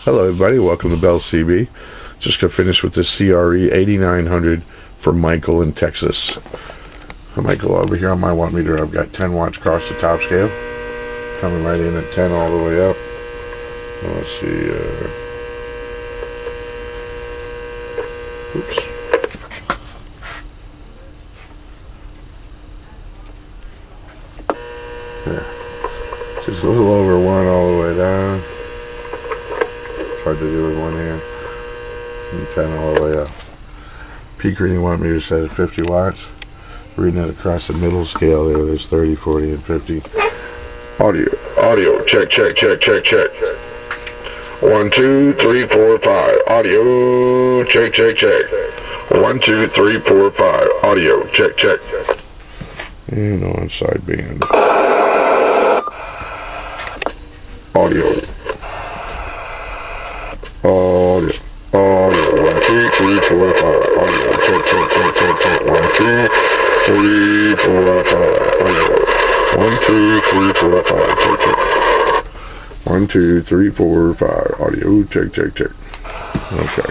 Hello everybody, welcome to Bell CB. Just got finished with the CRE-8900 for Michael in Texas. Michael, over here on my watt meter, I've got 10 watts across the top scale. Coming right in at 10 all the way up. Let's see, oops. Yeah. Just a little over 1 all the way down. It's hard to do with one hand. And 10 all the way up. Peak reading watt meter set at 50 watts. Reading it across the middle scale there. There's 30, 40, and 50. Audio. Check. 1, 2, 3, 4, 5. Audio. Check. 1, 2, 3, 4, 5. Audio. Check. And on sideband. Audio. 1, 2, 3, 4, 5. Audio. Check. 1, 2, 3, 4, 5. Audio. 1, 2, 3, 4, 5. Check. 1, 2, 3, 4, 5. Audio. Check. Okay.